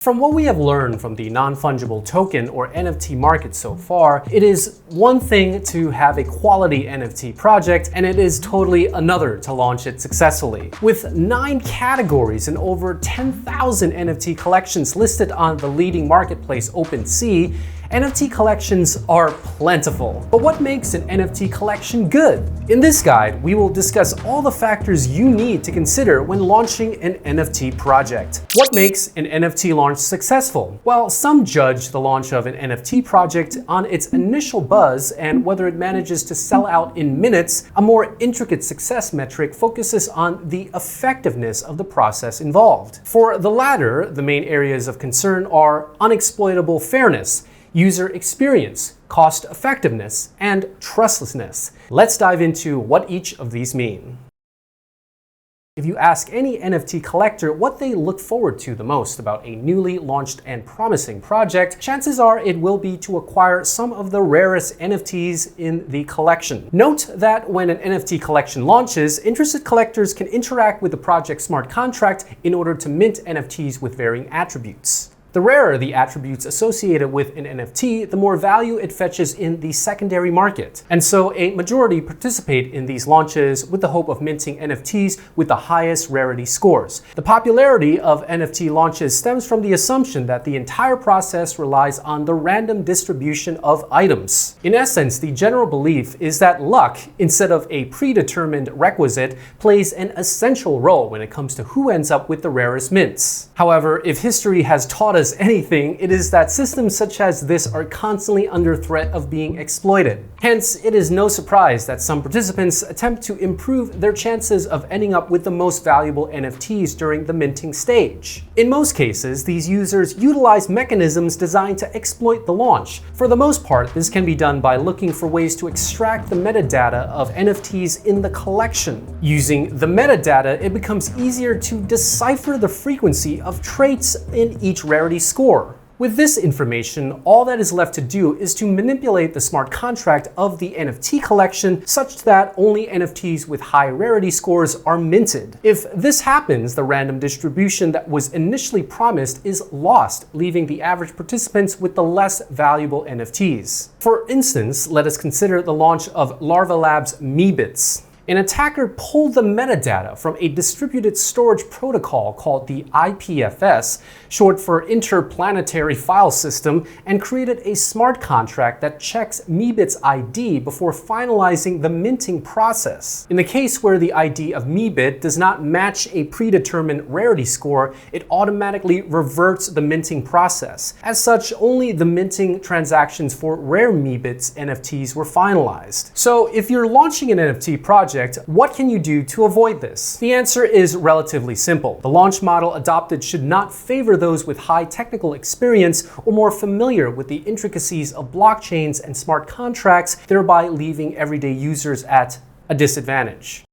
From what we have learned from the non-fungible token or NFT market so far, it is one thing to have a quality NFT project, and it is totally another to launch it successfully. With 9 categories and over 10,000 NFT collections listed on the leading marketplace OpenSea, NFT collections are plentiful. But what makes an NFT collection good? In this guide, we will discuss all the factors you need to consider when launching an NFT project. What makes an NFT launch successful? Well, some judge the launch of an NFT project on its initial buzz and whether it manages to sell out in minutes. A more intricate success metric focuses on the effectiveness of the process involved. For the latter, the main areas of concern are unexploitable fairness, user experience, cost effectiveness, and trustlessness. Let's dive into what each of these mean. If you ask any NFT collector what they look forward to the most about a newly launched and promising project, chances are it will be to acquire some of the rarest NFTs in the collection. Note that when an NFT collection launches, interested collectors can interact with the project smart contract in order to mint NFTs with varying attributes. The rarer the attributes associated with an NFT, the more value it fetches in the secondary market. And so a majority participate in these launches with the hope of minting NFTs with the highest rarity scores. The popularity of NFT launches stems from the assumption that the entire process relies on the random distribution of items. In essence, the general belief is that luck, instead of a predetermined requisite, plays an essential role when it comes to who ends up with the rarest mints. However, if history has taught us anything, it is that systems such as this are constantly under threat of being exploited. Hence, it is no surprise that some participants attempt to improve their chances of ending up with the most valuable NFTs during the minting stage. In most cases, these users utilize mechanisms designed to exploit the launch. For the most part, this can be done by looking for ways to extract the metadata of NFTs in the collection. Using the metadata, it becomes easier to decipher the frequency of traits in each rarity score. With this information, all that is left to do is to manipulate the smart contract of the NFT collection such that only NFTs with high rarity scores are minted. If this happens, the random distribution that was initially promised is lost, leaving the average participants with the less valuable NFTs. For instance, let us consider the launch of Larva Labs Meebits. An attacker pulled the metadata from a distributed storage protocol called the IPFS, short for Interplanetary File System, and created a smart contract that checks Meebit's ID before finalizing the minting process. In the case where the ID of Meebit does not match a predetermined rarity score, it automatically reverts the minting process. As such, only the minting transactions for rare Meebit's NFTs were finalized. So if you're launching an NFT project, what can you do to avoid this? The answer is relatively simple. The launch model adopted should not favor those with high technical experience or more familiar with the intricacies of blockchains and smart contracts, thereby leaving everyday users at a disadvantage.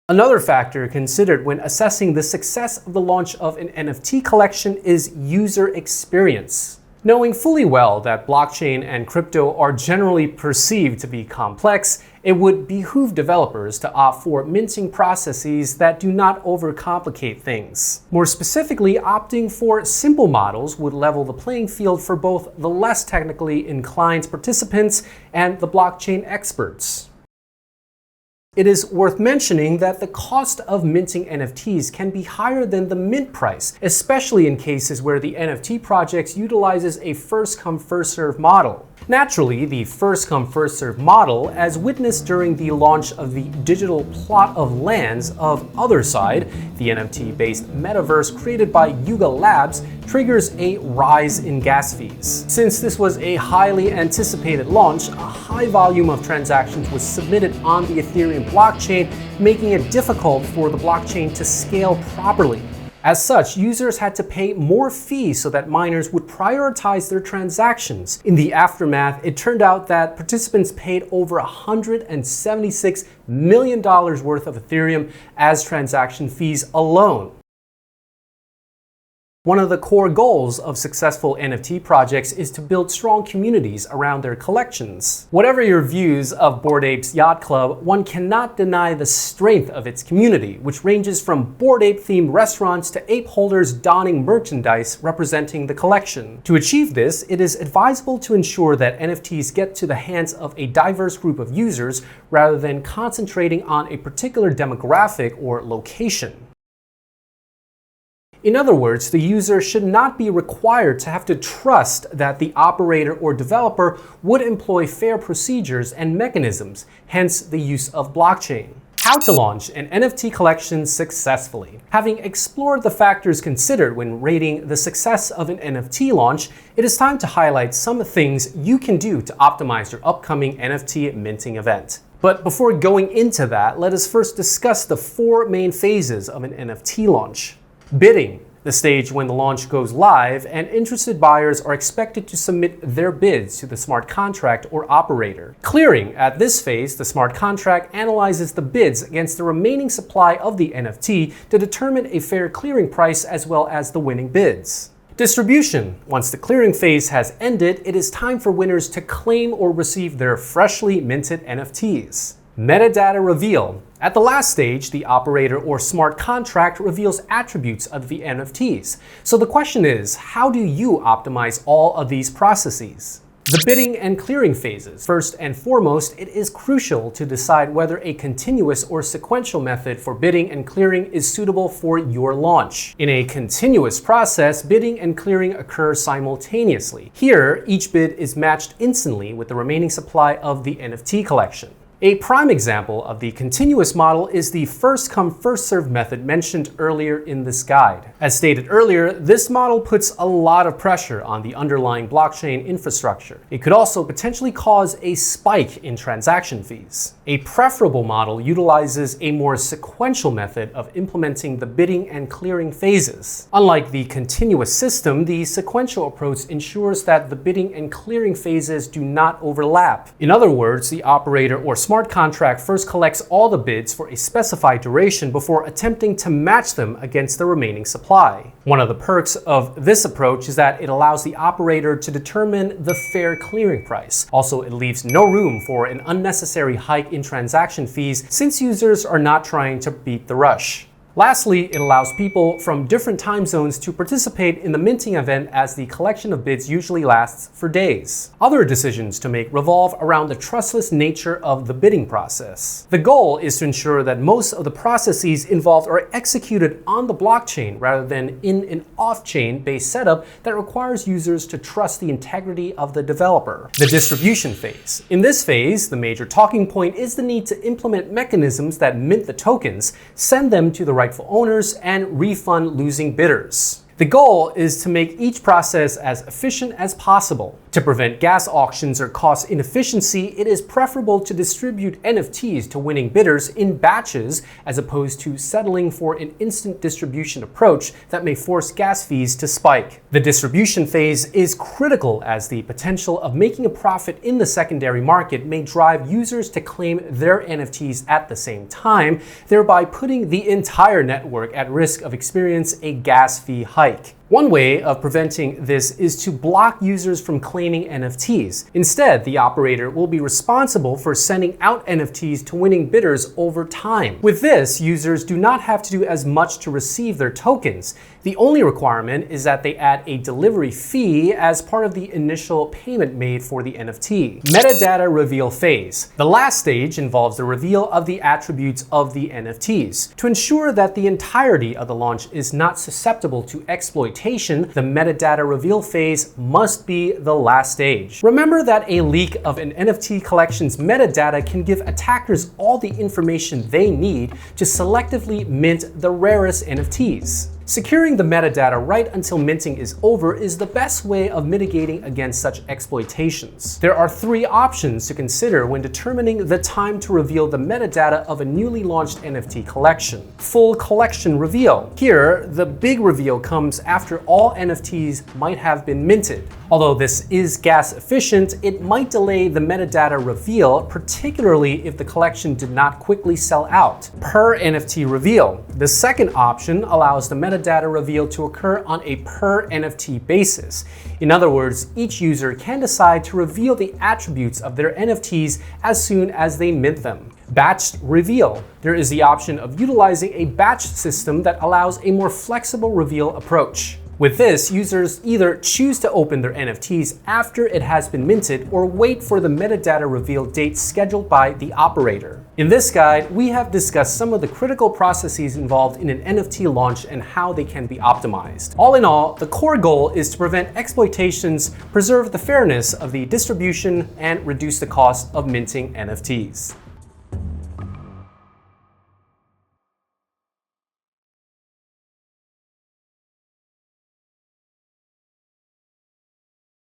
Another factor considered when assessing the success of the launch of an NFT collection is user experience. Knowing fully well that blockchain and crypto are generally perceived to be complex, it would behoove developers to opt for minting processes that do not overcomplicate things. More specifically, opting for simple models would level the playing field for both the less technically inclined participants and the blockchain experts. It is worth mentioning that the cost of minting NFTs can be higher than the mint price, especially in cases where the NFT project utilizes a first-come, first-served model. Naturally, the first-come, first-served model, as witnessed during the launch of the digital plot of lands of Otherside, the NFT-based metaverse created by Yuga Labs, triggers a rise in gas fees. Since this was a highly anticipated launch, a high volume of transactions was submitted on the Ethereum blockchain, making it difficult for the blockchain to scale properly. As such, users had to pay more fees so that miners would prioritize their transactions. In the aftermath, it turned out that participants paid over $176 million worth of Ethereum as transaction fees alone. One of the core goals of successful NFT projects is to build strong communities around their collections. Whatever your views of Bored Ape's Yacht Club, one cannot deny the strength of its community, which ranges from Bored Ape-themed restaurants to ape holders donning merchandise representing the collection. To achieve this, it is advisable to ensure that NFTs get to the hands of a diverse group of users rather than concentrating on a particular demographic or location. In other words, the user should not be required to have to trust that the operator or developer would employ fair procedures and mechanisms, hence the use of blockchain. How to launch an NFT collection successfully. Having explored the factors considered when rating the success of an NFT launch, it is time to highlight some things you can do to optimize your upcoming NFT minting event. But before going into that, let us first discuss the 4 main phases of an NFT launch. Bidding, the stage when the launch goes live and interested buyers are expected to submit their bids to the smart contract or operator. Clearing, at this phase, the smart contract analyzes the bids against the remaining supply of the NFT to determine a fair clearing price as well as the winning bids. Distribution. Once the clearing phase has ended, it is time for winners to claim or receive their freshly minted NFTs. Metadata reveal. At the last stage, the operator or smart contract reveals attributes of the NFTs. So the question is, how do you optimize all of these processes? The bidding and clearing phases. First and foremost, it is crucial to decide whether a continuous or sequential method for bidding and clearing is suitable for your launch. In a continuous process, bidding and clearing occur simultaneously. Here, each bid is matched instantly with the remaining supply of the NFT collection. A prime example of the continuous model is the first-come, first-served method mentioned earlier in this guide. As stated earlier, this model puts a lot of pressure on the underlying blockchain infrastructure. It could also potentially cause a spike in transaction fees. A preferable model utilizes a more sequential method of implementing the bidding and clearing phases. Unlike the continuous system, the sequential approach ensures that the bidding and clearing phases do not overlap. In other words, the operator or smart contract first collects all the bids for a specified duration before attempting to match them against the remaining supply. One of the perks of this approach is that it allows the operator to determine the fair clearing price. Also, it leaves no room for an unnecessary hike in transaction fees since users are not trying to beat the rush. Lastly, it allows people from different time zones to participate in the minting event as the collection of bids usually lasts for days. Other decisions to make revolve around the trustless nature of the bidding process. The goal is to ensure that most of the processes involved are executed on the blockchain rather than in an off-chain based setup that requires users to trust the integrity of the developer. The distribution phase. In this phase, the major talking point is the need to implement mechanisms that mint the tokens, send them to the rightful owners, and refund losing bidders. The goal is to make each process as efficient as possible. To prevent gas auctions or cost inefficiency, it is preferable to distribute NFTs to winning bidders in batches as opposed to settling for an instant distribution approach that may force gas fees to spike. The distribution phase is critical as the potential of making a profit in the secondary market may drive users to claim their NFTs at the same time, thereby putting the entire network at risk of experiencing a gas fee hike. One way of preventing this is to block users from claiming NFTs. Instead, the operator will be responsible for sending out NFTs to winning bidders over time. With this, users do not have to do as much to receive their tokens. The only requirement is that they add a delivery fee as part of the initial payment made for the NFT. Metadata reveal phase. The last stage involves the reveal of the attributes of the NFTs. To ensure that the entirety of the launch is not susceptible to exploitation, the metadata reveal phase must be the last stage. Remember that a leak of an NFT collection's metadata can give attackers all the information they need to selectively mint the rarest NFTs. Securing the metadata right until minting is over is the best way of mitigating against such exploitations. There are 3 options to consider when determining the time to reveal the metadata of a newly launched NFT collection. Full collection reveal. Here, the big reveal comes after all NFTs might have been minted. Although this is gas efficient, it might delay the metadata reveal, particularly if the collection did not quickly sell out. Per NFT reveal. The second option allows the metadata reveal to occur on a per NFT basis. In other words, each user can decide to reveal the attributes of their NFTs as soon as they mint them. Batched reveal. There is the option of utilizing a batch system that allows a more flexible reveal approach. With this, users either choose to open their NFTs after it has been minted or wait for the metadata reveal date scheduled by the operator. In this guide, we have discussed some of the critical processes involved in an NFT launch and how they can be optimized. All in all, the core goal is to prevent exploitations, preserve the fairness of the distribution, and reduce the cost of minting NFTs.